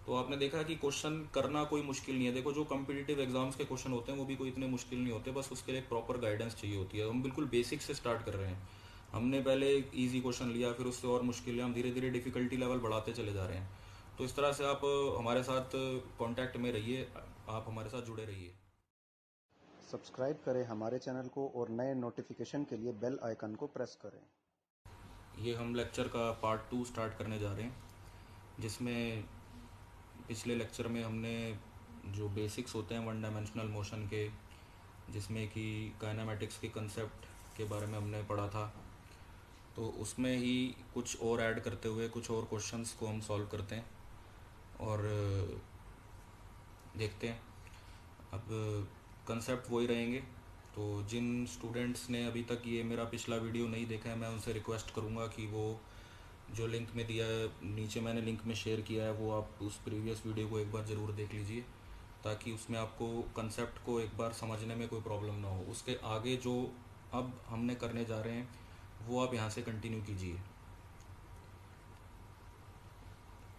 तो आपने देखा कि क्वेश्चन करना कोई मुश्किल नहीं है। देखो जो कम्पिटिटिव एग्जाम्स के क्वेश्चन होते हैं वो भी कोई इतने मुश्किल नहीं होते, बस उसके लिए एक प्रॉपर गाइडेंस चाहिए होती है। हम बिल्कुल बेसिक से स्टार्ट कर रहे हैं। हमने पहले एक ईजी क्वेश्चन लिया, फिर उससे और मुश्किल है, हम धीरे धीरे डिफिकल्टी लेवल बढ़ाते चले जा रहे हैं। तो इस तरह से आप हमारे साथ कांटेक्ट में रहिए, आप हमारे साथ जुड़े रहिए। सब्सक्राइब करें हमारे चैनल को और नए नोटिफिकेशन के लिए बेल आइकन को प्रेस करें। ये हम लेक्चर का पार्ट 2 स्टार्ट करने जा रहे हैं, जिसमें पिछले लेक्चर में हमने जो बेसिक्स होते हैं वन डायमेंशनल मोशन के, जिसमें कि काइनेमेटिक्स के कंसेप्ट के बारे में हमने पढ़ा था, तो उसमें ही कुछ और ऐड करते हुए कुछ और क्वेश्चंस को हम सॉल्व करते हैं और देखते हैं। अब कंसेप्ट वही रहेंगे। तो जिन स्टूडेंट्स ने अभी तक ये मेरा पिछला वीडियो नहीं देखा है, मैं उनसे रिक्वेस्ट करूँगा कि वो जो लिंक में दिया है, नीचे मैंने लिंक में शेयर किया है, वो आप उस प्रीवियस वीडियो को एक बार ज़रूर देख लीजिए, ताकि उसमें आपको कंसेप्ट को एक बार समझने में कोई प्रॉब्लम ना हो। उसके आगे जो अब हमने करने जा रहे हैं वो आप यहाँ से कंटिन्यू कीजिए।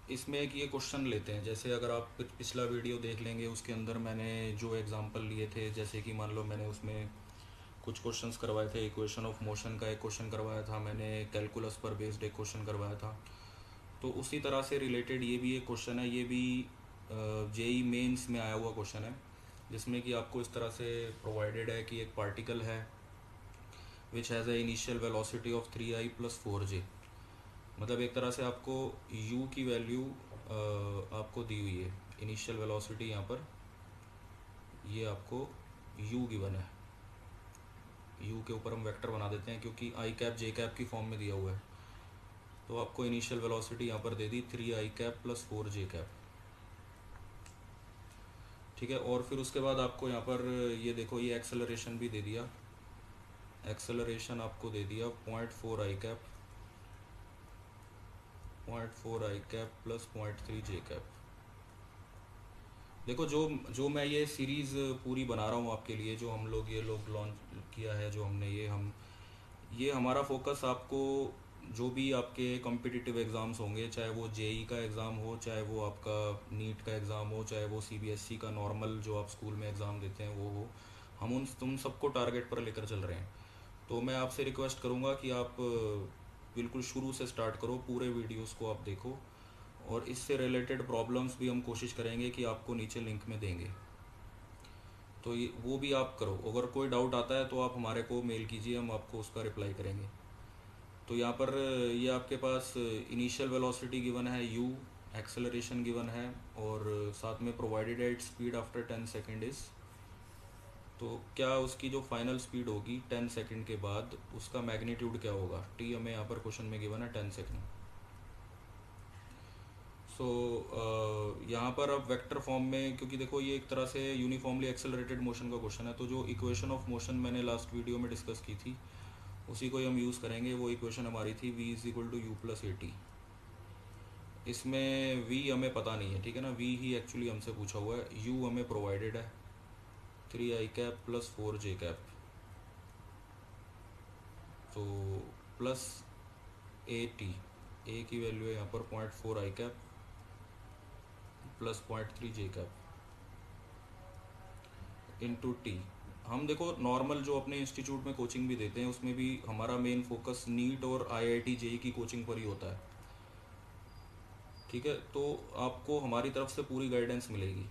इसमें एक ये क्वेश्चन लेते हैं, जैसे अगर आप पिछला वीडियो देख लेंगे, उसके अंदर मैंने जो एग्जांपल लिए थे, जैसे कि मान लो मैंने उसमें कुछ क्वेश्चंस करवाए थे। इक्वेशन ऑफ मोशन का एक क्वेश्चन करवाया था मैंने, कैलकुलस पर बेस्ड एक क्वेश्चन करवाया था। तो उसी तरह से रिलेटेड ये भी एक क्वेश्चन है, ये भी जेई मेंस में आया हुआ क्वेश्चन है, जिसमें कि आपको इस तरह से प्रोवाइडेड है कि एक पार्टिकल है which has a initial velocity of 3i plus 4j। मतलब एक तरह से आपको u की वैल्यू आपको दी हुई है, इनिशियल वेलोसिटी यहाँ पर ये आपको u गिवन है। u के ऊपर हम वेक्टर बना देते हैं क्योंकि i कैप j कैप की फॉर्म में दिया हुआ है। तो आपको इनिशियल वेलोसिटी यहाँ पर दे दी 3i cap plus 4j cap. ठीक है, और फिर उसके बाद आपको यहाँ पर ये देखो, ये एक्सेलरेशन भी दे दिया। एक्सेलरेशन आपको दे दिया 0.4i cap, 0.4i cap plus 0.3j cap. देखो जो मैं ये सीरीज़ पूरी बना रहा हूँ आपके लिए, जो हम लोग ये लोग लॉन्च किया है, जो हमने ये हमारा फोकस आपको जो भी आपके कॉम्पिटिटिव एग्ज़ाम्स होंगे, चाहे वो जेई का एग्ज़ाम हो, चाहे वो आपका नीट का एग्ज़ाम हो, चाहे वो सीबीएसई का नॉर्मल जो आप स्कूल में एग्ज़ाम देते हैं वो हो, हम उन तुम सबको टारगेट पर लेकर चल रहे हैं। तो मैं आपसे रिक्वेस्ट करूँगा कि आप बिल्कुल शुरू से स्टार्ट करो, पूरे वीडियोस को आप देखो, और इससे रिलेटेड प्रॉब्लम्स भी हम कोशिश करेंगे कि आपको नीचे लिंक में देंगे, तो ये वो भी आप करो। अगर कोई डाउट आता है तो आप हमारे को मेल कीजिए, हम आपको उसका रिप्लाई करेंगे। तो यहाँ पर ये आपके पास इनिशियल वेलोसिटी गिवन है u, एक्सेलरेशन गिवन है, और साथ में प्रोवाइडेड है it speed after 10 second is. तो क्या उसकी जो फाइनल स्पीड होगी 10 सेकेंड के बाद, उसका मैग्नीट्यूड क्या होगा, t हमें यहाँ पर क्वेश्चन में गिवन है 10 सेकेंड। सो यहाँ पर अब वेक्टर फॉर्म में, क्योंकि देखो ये एक तरह से यूनिफॉर्मली एक्सेलरेटेड मोशन का क्वेश्चन है, तो जो इक्वेशन ऑफ मोशन मैंने लास्ट वीडियो में डिस्कस की थी उसी को ही हम यूज़ करेंगे। वो इक्वेशन हमारी थी v is equal to u plus a t. इसमें v हमें पता नहीं है, ठीक है ना, v ही एक्चुअली हमसे पूछा हुआ है। u हमें प्रोवाइडेड है 3i cap plus 4j cap, तो प्लस ए टी, ए की वैल्यू है यहाँ पर 0.4i cap plus 0.3j cap into T. हम देखो नॉर्मल जो अपने इंस्टीट्यूट में कोचिंग भी देते हैं, उसमें भी हमारा मेन फोकस नीट और आईआईटी जेई की कोचिंग पर ही होता है। ठीक है, तो आपको हमारी तरफ से पूरी गाइडेंस मिलेगी।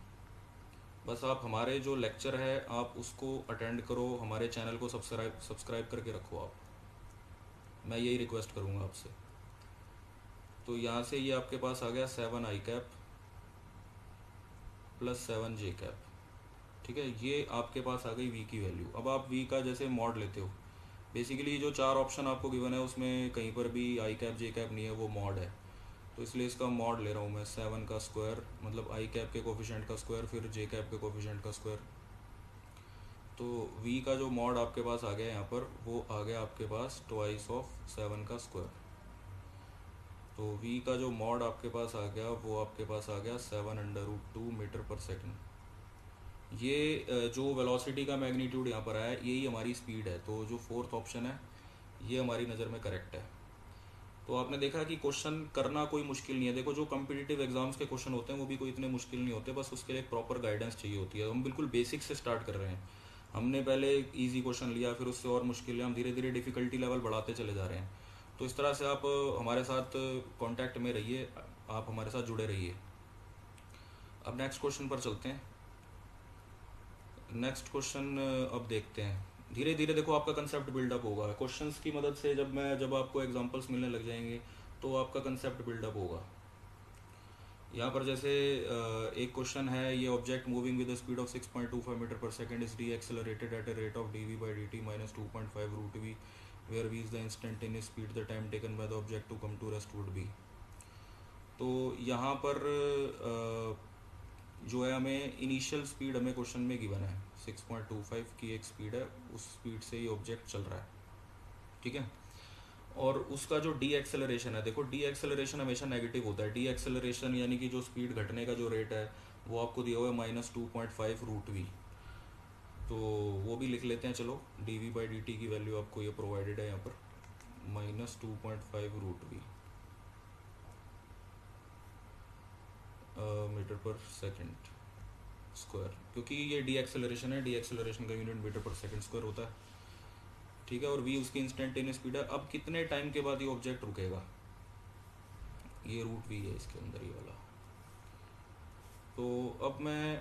बस आप हमारे जो लेक्चर है आप उसको अटेंड करो, हमारे चैनल को सब्सक्राइब करके रखो आप, मैं यही रिक्वेस्ट करूँगा आपसे। तो यहाँ से ये आपके पास आ गया 7i cap plus 7j cap. ठीक है, ये आपके पास आ गई v की वैल्यू। अब आप v का जैसे मॉड लेते हो, बेसिकली जो चार ऑप्शन आपको गिवन है उसमें कहीं पर भी आई कैप जे कैप नहीं है, वो मॉड है। तो इसलिए इसका मॉड ले रहा हूँ मैं, 7 का स्क्वायर, मतलब आई कैप के कोफिशेंट का स्क्वायर, फिर जे कैप के कोफिशेंट का स्क्वायर। तो v का जो मॉड आपके पास आ गया यहाँ पर, वो आ गया आपके पास ट्वाइस ऑफ 7 का स्क्वायर। तो v का जो मॉड आपके पास आ गया, वो आपके पास आ गया 7√2 मीटर पर सेकंड। ये जो वेलोसिटी का मैग्नीट्यूड यहाँ पर आया, यही हमारी स्पीड है। तो जो फोर्थ ऑप्शन है ये हमारी नज़र में करेक्ट है। तो आपने देखा कि क्वेश्चन करना कोई मुश्किल नहीं है। देखो जो कम्पिटिटिव एग्जाम्स के क्वेश्चन होते हैं वो भी कोई इतने मुश्किल नहीं होते, बस उसके लिए एक प्रॉपर गाइडेंस चाहिए होती है। हम बिल्कुल बेसिक से स्टार्ट कर रहे हैं। हमने पहले इजी क्वेश्चन लिया, फिर उससे और मुश्किल लिया, हम धीरे धीरे डिफिकल्टी लेवल बढ़ाते चले जा रहे हैं। तो इस तरह से आप हमारे साथ कांटेक्ट में रहिए, आप हमारे साथ जुड़े रहिए। अब नेक्स्ट क्वेश्चन पर चलते हैं। नेक्स्ट क्वेश्चन अब देखते हैं। धीरे धीरे देखो आपका कंसेप्ट बिल्डअप होगा क्वेश्चंस की मदद से। जब आपको एग्जांपल्स मिलने लग जाएंगे तो आपका कंसेप्ट बिल्डअप होगा। यहाँ पर जैसे एक क्वेश्चन है, ये object moving with the speed of 6.25 metre per second is decelerated at a rate of d v by d t minus 2.5 root v, where v is the instantaneous speed the time taken by the object to come to rest would be. तो यहाँ पर जो है हमें initial speed हमें question में given है 6.25 की एक स्पीड है, उस स्पीड से ये ऑब्जेक्ट चल रहा है, ठीक है। और उसका जो डी एक्सेलरेशन है, देखो डी एक्सेलरेशन हमेशा नेगेटिव होता है। डी एक्सेलरेशन यानी कि जो स्पीड घटने का जो रेट है वो आपको दिया हुआ है -2.5 रूट वी। तो वो भी लिख लेते हैं चलो। D v by d t की वैल्यू आपको ये प्रोवाइडेड है यहाँ पर -2.5 root v metre per second square, क्योंकि ये डी एक्सेलरेशन है, डी एक्सेलरेशन का unit metre per second square होता है, ठीक है। और वी उसकी इंस्टेंटेनियस स्पीड है। अब कितने टाइम के बाद ये ऑब्जेक्ट रुकेगा, ये रूट वी है इसके अंदर ये वाला। तो अब मैं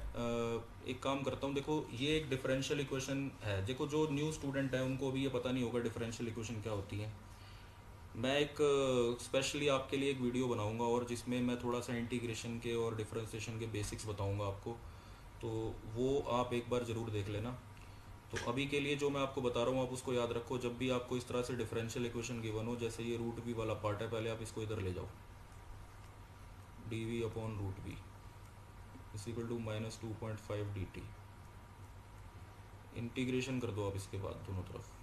एक काम करता हूँ। देखो ये एक डिफरेंशियल इक्वेशन है। देखो जो न्यू स्टूडेंट है उनको भी ये पता नहीं होगा डिफरेंशियल इक्वेशन क्या होती है। मैं एक स्पेशली आपके लिए एक वीडियो बनाऊंगा और जिसमें मैं थोड़ा सा इंटीग्रेशन के और डिफरेंशिएशन के बेसिक्स बताऊंगा आपको, तो वो आप एक बार ज़रूर देख लेना। तो अभी के लिए जो मैं आपको बता रहा हूँ आप उसको याद रखो। जब भी आपको इस तरह से डिफरेंशियल इक्वेशन गिवन हो, जैसे ये रूट वी वाला पार्ट है, पहले आप इसको इधर ले जाओ, d v upon root v is equal to -2.5 d t. Integration कर दो आप इसके बाद दोनों तरफ।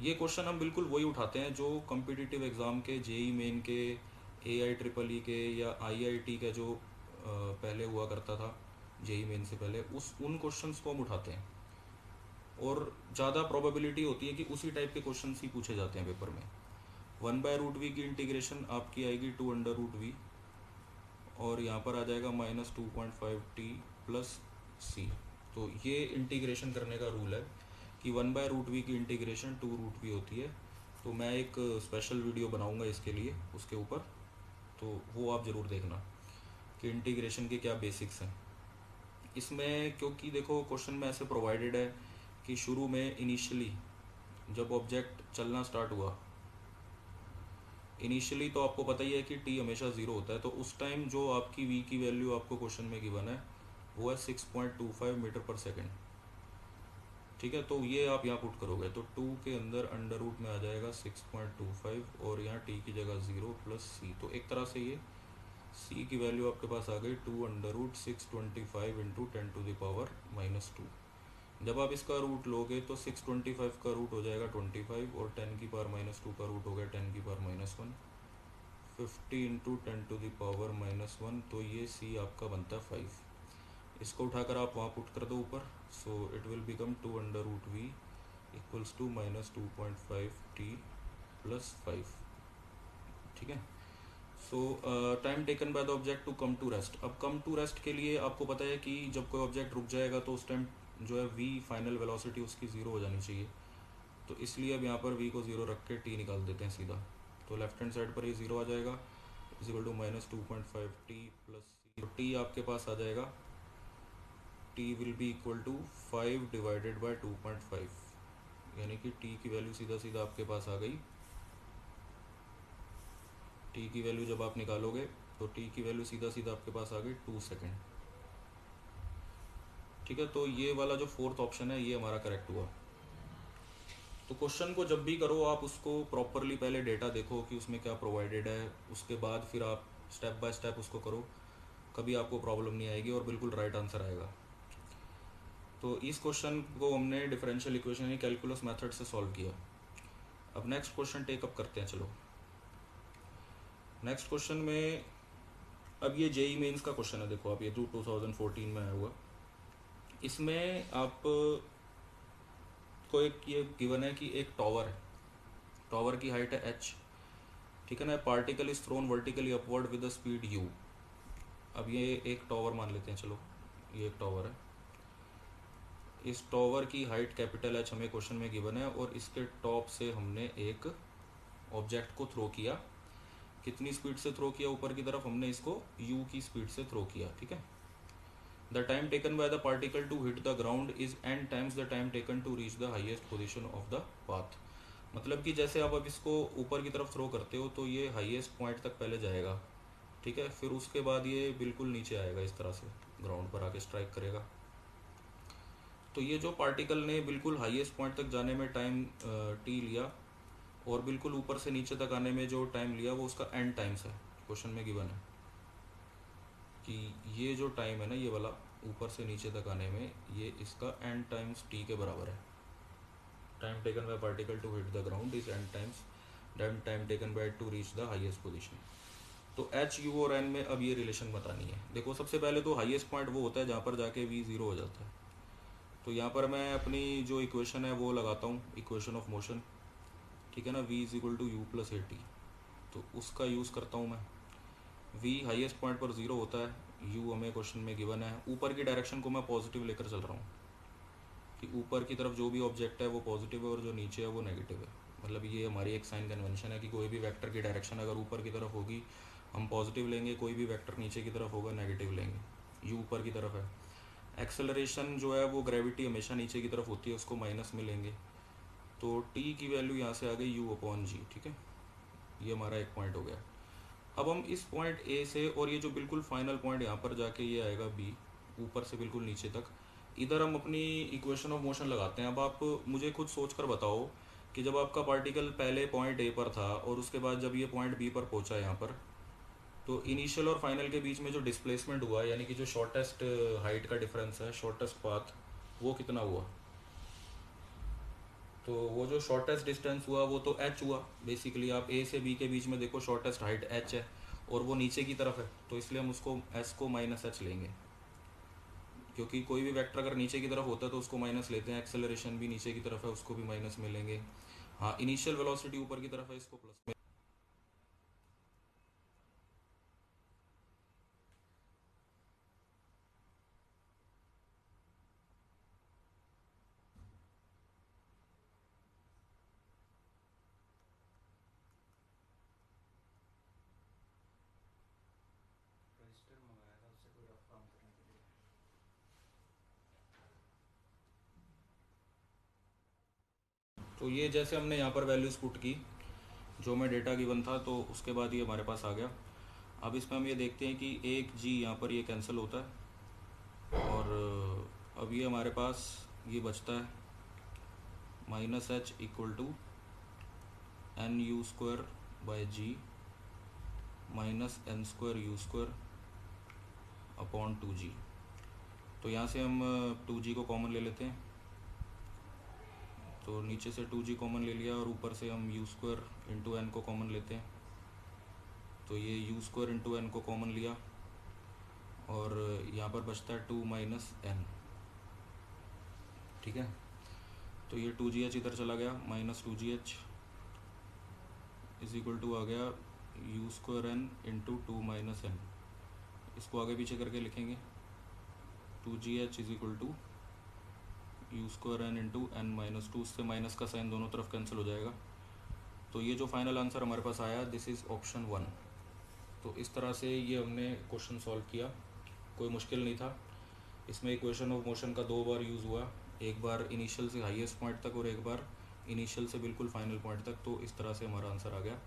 ये क्वेश्चन हम बिल्कुल वही उठाते हैं जो कॉम्पिटिटिव एग्ज़ाम के, जेई मेन के, AIEEE के या IIT का जो पहले हुआ करता था जेई मेन से पहले, उन क्वेश्चंस को हम उठाते हैं। और ज़्यादा प्रोबेबिलिटी होती है कि उसी टाइप के क्वेश्चंस ही पूछे जाते हैं पेपर में। 1/√v की इंटीग्रेशन आपकी आएगी 2√v और यहाँ पर आ जाएगा -2.5t प्लस c। तो ये इंटीग्रेशन करने का रूल है कि 1/√v की इंटीग्रेशन 2√v होती है। तो मैं एक स्पेशल वीडियो बनाऊंगा इसके लिए, उसके ऊपर, तो वो आप ज़रूर देखना कि इंटीग्रेशन के क्या बेसिक्स हैं इसमें। क्योंकि देखो क्वेश्चन में ऐसे प्रोवाइडेड है कि शुरू में इनिशियली जब ऑब्जेक्ट चलना स्टार्ट हुआ, इनिशियली तो आपको पता ही है कि t हमेशा 0 होता है। तो उस टाइम जो आपकी v की वैल्यू आपको क्वेश्चन में गिवन है वो है 6.25 मीटर पर सेकेंड, ठीक है। तो ये आप यहाँ पुट करोगे तो 2 के अंदर अंडर रूट में आ जाएगा 6.25 और यहाँ t की जगह 0 प्लस c। तो एक तरह से ये c की वैल्यू आपके पास आ गई 2√625 इंटू 10⁻²। जब आप इसका रूट लोगे तो 625 का रूट हो जाएगा 25 और 10⁻² का रूट हो गया 10⁻⁻1, 50 इंटू 10⁻⁻1। तो ये c आपका बनता है 5। इसको उठाकर आप वहाँ पुट कर दो ऊपर। So it will become 2√v equals to -2.5t plus 5, ठीक है। So time taken by the object to come to rest. अब कम टू रेस्ट के लिए आपको पता है कि जब कोई ऑब्जेक्ट रुक जाएगा तो उस टाइम जो है v फाइनल वेलोसिटी उसकी 0 हो जानी चाहिए। तो इसलिए अब यहाँ पर v को 0 रख के t निकाल देते हैं सीधा। तो लेफ्ट हैंड साइड पर ये 0 आ जाएगा is equal to -2.5t plus c। तो t आपके पास आ जाएगा, t will be equal to 5 divided by 2.5, यानी कि t की वैल्यू सीधा सीधा आपके पास आ गई। t की वैल्यू जब आप निकालोगे तो t की वैल्यू सीधा सीधा आपके पास आ गई 2 सेकेंड, ठीक है। तो ये वाला जो फोर्थ ऑप्शन है ये हमारा करेक्ट हुआ। तो क्वेश्चन को जब भी करो आप उसको प्रॉपरली पहले डेटा देखो कि उसमें क्या प्रोवाइडेड है, उसके बाद फिर आप स्टेप बाय स्टेप उसको करो, कभी आपको प्रॉब्लम नहीं आएगी और बिल्कुल राइट आंसर आएगा। तो इस क्वेश्चन को हमने डिफरेंशियल इक्वेशन या कैलकुलस मेथड से सॉल्व किया। अब नेक्स्ट क्वेश्चन टेकअप करते हैं। चलो नेक्स्ट क्वेश्चन में, अब ये जेई मेंस का क्वेश्चन है। देखो आप ये 2014 में आया हुआ, इसमें आप को एक ये गिवन है कि एक टावर है, टॉवर की हाइट है h, ठीक है ना। Particle is thrown vertically upward with the speed u। अब ये एक टॉवर मान लेते हैं, चलो ये एक टॉवर है। इस टॉवर की हाइट कैपिटल एच हमें क्वेश्चन में गिवन है, और इसके टॉप से हमने एक ऑब्जेक्ट को थ्रो किया। कितनी स्पीड से थ्रो किया ऊपर की तरफ? हमने इसको u की स्पीड से थ्रो किया, ठीक है। The time taken by the particle to hit the ground is n times the time taken to reach the highest position of the path. मतलब कि जैसे आप अब इसको ऊपर की तरफ थ्रो करते हो तो ये हाईएस्ट पॉइंट तक पहले जाएगा, ठीक है, फिर उसके बाद ये बिल्कुल नीचे आएगा, इस तरह से ग्राउंड पर आके स्ट्राइक करेगा। तो ये जो पार्टिकल ने बिल्कुल हाईएस्ट पॉइंट तक जाने में टाइम टी लिया, और बिल्कुल ऊपर से नीचे तक आने में जो टाइम लिया वो उसका n टाइम्स है। क्वेश्चन में गिवन है कि ये जो टाइम है ना, ये वाला ऊपर से नीचे तक आने में, ये इसका n टाइम्स t के बराबर है। Time taken by particle to hit the ground is n times time taken by to reach the highest position. तो h, u और n में अब ये रिलेशन बतानी है। देखो सबसे पहले तो हाईएस्ट पॉइंट वो होता है जहाँ पर जाके v ज़ीरो हो जाता है। तो यहाँ पर मैं अपनी जो इक्वेशन है वो लगाता हूँ, इक्वेशन ऑफ मोशन, ठीक है ना। v is equal to u plus a t, तो उसका यूज़ करता हूँ मैं। v हाईएस्ट पॉइंट पर ज़ीरो होता है, u हमें क्वेश्चन में गिवन है। ऊपर की डायरेक्शन को मैं पॉजिटिव लेकर चल रहा हूँ कि ऊपर की तरफ जो भी ऑब्जेक्ट है वो पॉजिटिव है और जो नीचे है वो नेगेटिव है। मतलब ये हमारी एक साइन कन्वेंशन है कि कोई भी वेक्टर की डायरेक्शन अगर ऊपर की तरफ होगी हम पॉजिटिव लेंगे, कोई भी वेक्टर नीचे की तरफ होगा नेगेटिव लेंगे। u ऊपर की तरफ है। एक्सेलरेशन जो है वो ग्रेविटी हमेशा नीचे की तरफ होती है, उसको माइनस में लेंगे। तो t की वैल्यू यहाँ से आ गई u अपॉन जी, ठीक है। ये हमारा एक पॉइंट हो गया। अब हम इस पॉइंट ए से, और ये जो बिल्कुल फाइनल पॉइंट यहाँ पर जाके ये आएगा b, ऊपर से बिल्कुल नीचे तक, इधर हम अपनी इक्वेशन ऑफ मोशन लगाते हैं। अब आप मुझे खुद सोच कर बताओ कि जब आपका पार्टिकल पहले पॉइंट ए पर था और उसके बाद जब ये पॉइंट बी पर पहुंचा यहाँ पर, तो इनिशियल और फाइनल के बीच में जो डिस्प्लेसमेंट हुआ, यानी कि जो शॉर्टेस्ट हाइट का डिफरेंस है, शॉर्टेस्ट पाथ, वो कितना हुआ? तो वो जो शॉर्टेस्ट डिस्टेंस हुआ वो तो h हुआ। बेसिकली आप a से b के बीच में देखो शॉर्टेस्ट हाइट h है और वो नीचे की तरफ है, तो इसलिए हम उसको s को माइनस h लेंगे, क्योंकि कोई भी वेक्टर अगर नीचे की तरफ होता है तो उसको माइनस लेते हैं। एक्सेलरेशन भी नीचे की तरफ है, उसको भी माइनस में लेंगे। हाँ, इनिशियल वेलोसिटी ऊपर की तरफ है, इसको प्लस में। रजिस्टर मंगाया था उससे कोई रफ काम करने के लिए। तो ये जैसे हमने यहाँ पर वैल्यूज पुट की, जो मैं डेटा गिवन था, तो उसके बाद ये हमारे पास आ गया। अब इसमें हम ये देखते हैं कि एक g यहाँ पर ये कैंसिल होता है, और अब ये हमारे पास ये बचता है minus h equal to n u square by g minus n square u square upon 2g। तो यहाँ से हम 2g को कॉमन ले लेते हैं, तो नीचे से 2g कॉमन ले लिया, और ऊपर से हम यू स्क्वायर इंटू एन को कॉमन लेते हैं, तो ये यू स्क्वायर इंटू एन को कॉमन लिया, और यहाँ पर बचता है 2 माइनस एन, ठीक है। तो ये 2gh इधर चला गया, minus 2gh is equal to आ गया u square n into 2 minus n. इसको आगे पीछे करके लिखेंगे, 2gh is equal to u square n into n minus 2, उससे माइनस का साइन दोनों तरफ कैंसिल हो जाएगा। तो ये जो फाइनल आंसर हमारे पास आया, दिस इज़ ऑप्शन 1। तो इस तरह से ये हमने क्वेश्चन सॉल्व किया, कोई मुश्किल नहीं था। इसमें इक्वेशन ऑफ मोशन का 2 बार यूज़ हुआ, एक बार इनिशियल से हाईएस्ट पॉइंट तक और एक बार इनिशियल से बिल्कुल फाइनल पॉइंट तक। तो इस तरह से हमारा आंसर आ गया,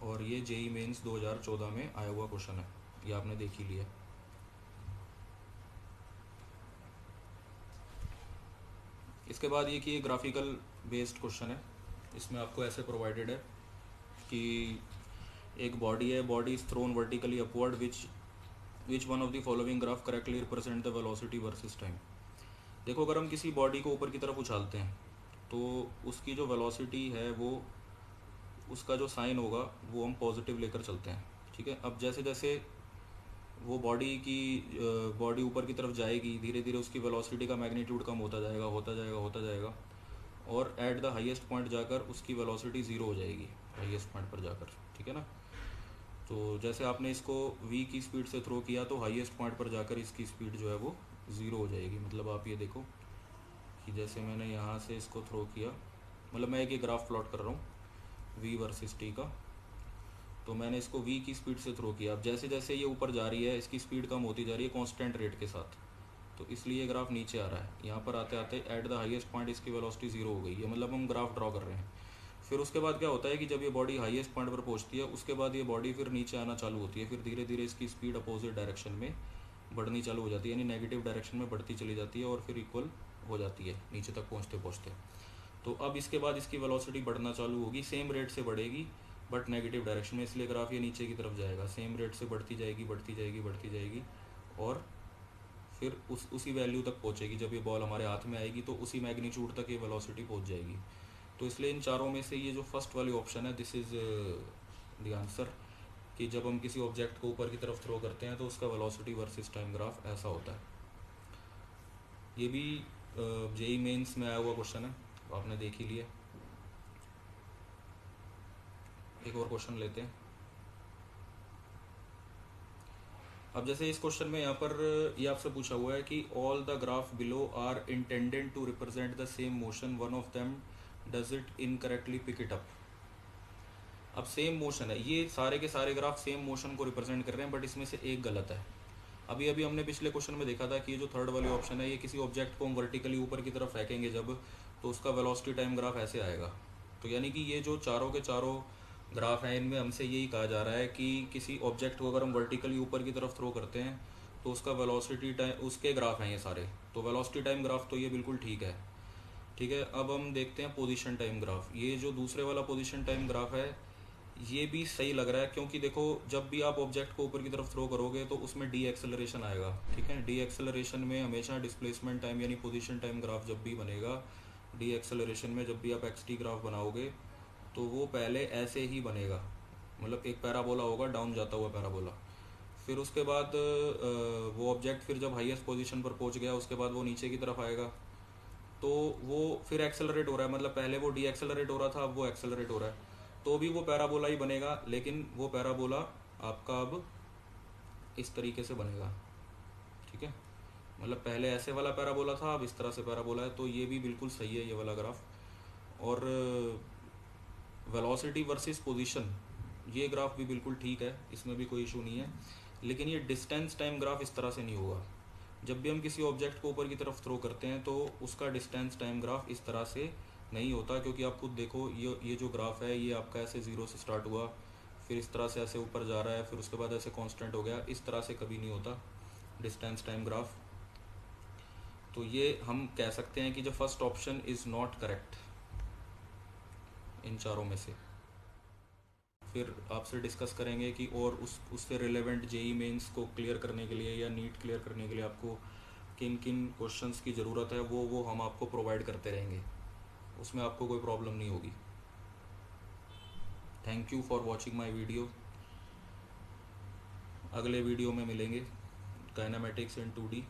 और ये जेई मेंस 2014 में आया हुआ क्वेश्चन है, ये आपने देख ही लिया। इसके बाद ये कि ग्राफिकल बेस्ड क्वेश्चन है। इसमें आपको ऐसे प्रोवाइडेड है कि एक बॉडी है, body is thrown vertically upward, which one of the following graph correctly represent the velocity versus time. देखो अगर हम किसी बॉडी को ऊपर की तरफ उछालते हैं तो उसकी जो वेलोसिटी है वो, उसका जो साइन होगा वो हम पॉजिटिव लेकर चलते हैं, ठीक है। अब जैसे जैसे वो बॉडी ऊपर की तरफ जाएगी, धीरे धीरे उसकी वेलोसिटी का मैग्नीट्यूड कम होता जाएगा, होता जाएगा, होता जाएगा, और एट द हाईएस्ट पॉइंट जाकर उसकी वेलोसिटी ज़ीरो हो जाएगी हाईएस्ट पॉइंट पर जाकर, ठीक है ना। तो जैसे आपने इसको v की स्पीड से थ्रो किया तो हाईएस्ट पॉइंट पर जाकर इसकी स्पीड जो है वो ज़ीरो हो जाएगी। मतलब आप ये देखो कि जैसे मैंने यहाँ से इसको थ्रो किया, मतलब मैं एक ग्राफ प्लॉट कर रहा हूँ v वर्सेस t का। तो मैंने इसको v की स्पीड से थ्रो किया। अब जैसे जैसे ये ऊपर जा रही है इसकी स्पीड कम होती जा रही है कांस्टेंट रेट के साथ, तो इसलिए ग्राफ नीचे आ रहा है। यहाँ पर आते आते एट द हाईएस्ट पॉइंट इसकी वेलोसिटी ज़ीरो हो गई है, मतलब हम ग्राफ ड्रॉ कर रहे हैं। फिर उसके बाद क्या होता है कि जब ये बॉडी हाईएस्ट पॉइंट पर पहुँचती है उसके बाद ये बॉडी फिर नीचे आना चालू होती है। फिर धीरे धीरे इसकी स्पीड अपोजिट डायरेक्शन में बढ़नी चालू हो जाती है, यानी नेगेटिव डायरेक्शन में बढ़ती चली जाती है और फिर इक्वल हो जाती है नीचे तक पहुँचते पहुँचते। तो अब इसके बाद इसकी वेलोसिटी बढ़ना चालू होगी, सेम रेट से बढ़ेगी बट नेगेटिव डायरेक्शन में, इसलिए ग्राफ ये नीचे की तरफ जाएगा। सेम रेट से बढ़ती जाएगी बढ़ती जाएगी बढ़ती जाएगी और फिर उसी वैल्यू तक पहुँचेगी। जब ये बॉल हमारे हाथ में आएगी तो उसी मैग्नीट्यूड तक ये वेलोसिटी पहुँच जाएगी। तो इसलिए इन चारों में से ये जो फर्स्ट वाली ऑप्शन है दिस इज़ द आंसर, कि जब हम किसी ऑब्जेक्ट को ऊपर की तरफ थ्रो करते हैं तो उसका वेलोसिटी वर्सेस टाइम ग्राफ ऐसा होता है। ये भी जेई मेंस में आया हुआ क्वेश्चन है, आपने देख ही लिया। एक और क्वेश्चन लेते हैं। अब जैसे इस क्वेश्चन में यहाँ पर ये आपसे पूछा हुआ है कि all the graph below are intended to represent the same motion, one of them does it incorrectly pick it up. अब सेम मोशन है, ये सारे के सारे ग्राफ सेम मोशन को रिप्रेजेंट कर रहे हैं बट इसमें से एक गलत है। अभी अभी हमने पिछले क्वेश्चन में देखा था कि ये जो थर्ड वाली ऑप्शन है, ये किसी ऑब्जेक्ट को हम वर्टिकली ऊपर की तरफ फेंकेंगे जब, तो उसका वेलोसिटी टाइम ग्राफ ऐसे आएगा। तो यानी कि ये जो चारों के चारों ग्राफ हैं इनमें हमसे यही कहा जा रहा है कि किसी ऑब्जेक्ट को अगर हम वर्टिकली ऊपर की तरफ थ्रो करते हैं तो उसका वेलोसिटी टाइम, उसके ग्राफ हैं ये सारे। तो वेलोसिटी टाइम ग्राफ तो ये बिल्कुल ठीक है, ठीक है। अब हम देखते हैं पोजीशन टाइम ग्राफ। ये जो दूसरे वाला पोजीशन टाइम ग्राफ है ये भी सही लग रहा है, क्योंकि देखो जब भी आप ऑब्जेक्ट को ऊपर की तरफ थ्रो करोगे तो उसमें डी एक्सेलरेशन आएगा, ठीक है। डी एक्सेलरेशन में हमेशा डिस्प्लेसमेंट टाइम यानी पोजीशन टाइम ग्राफ जब भी बनेगा, डी एक्सेलरेशन में जब भी आप एक्स टी ग्राफ बनाओगे तो वो पहले ऐसे ही बनेगा, मतलब एक पैराबोला होगा, डाउन जाता हुआ पैराबोला। फिर उसके बाद वो ऑब्जेक्ट फिर जब हाईएस्ट पोजीशन पर पहुंच गया उसके बाद वो नीचे की तरफ आएगा, तो वो फिर एक्सेलरेट हो रहा है, मतलब पहले वो डी एक्सेलरेट हो रहा था अब वो एक्सेलरेट हो रहा है, तो भी वो पैराबोला ही बनेगा। लेकिन वो पैराबोला आपका अब इस तरीके से बनेगा, ठीक है। मतलब पहले ऐसे वाला पैराबोला था, अब इस तरह से पैराबोला है। तो ये भी बिल्कुल सही है ये वाला ग्राफ। और वेलोसिटी वर्सेस पोजीशन, ये ग्राफ भी बिल्कुल ठीक है, इसमें भी कोई इशू नहीं है। लेकिन ये डिस्टेंस टाइम ग्राफ इस तरह से नहीं होगा। जब भी हम किसी ऑब्जेक्ट को ऊपर की तरफ थ्रो करते हैं तो उसका डिस्टेंस टाइम ग्राफ इस तरह से नहीं होता, क्योंकि आप खुद देखो ये जो ग्राफ है ये आपका ऐसे ज़ीरो से स्टार्ट हुआ, फिर इस तरह से ऐसे ऊपर जा रहा है, फिर उसके बाद ऐसे कांस्टेंट हो गया। इस तरह से कभी नहीं होता डिस्टेंस टाइम ग्राफ। तो ये हम कह सकते हैं कि जो first option is not correct in चारों में से। फिर आपसे डिस्कस करेंगे कि और उससे रिलेवेंट जेई मेंस को क्लियर करने के लिए या नीट क्लियर करने के लिए आपको किन किन क्वेश्चंस की ज़रूरत है, वो हम आपको प्रोवाइड करते रहेंगे, उसमें आपको कोई प्रॉब्लम नहीं होगी। Thank you for watching my video. अगले वीडियो में मिलेंगे, काइनेमेटिक्स इन 2D।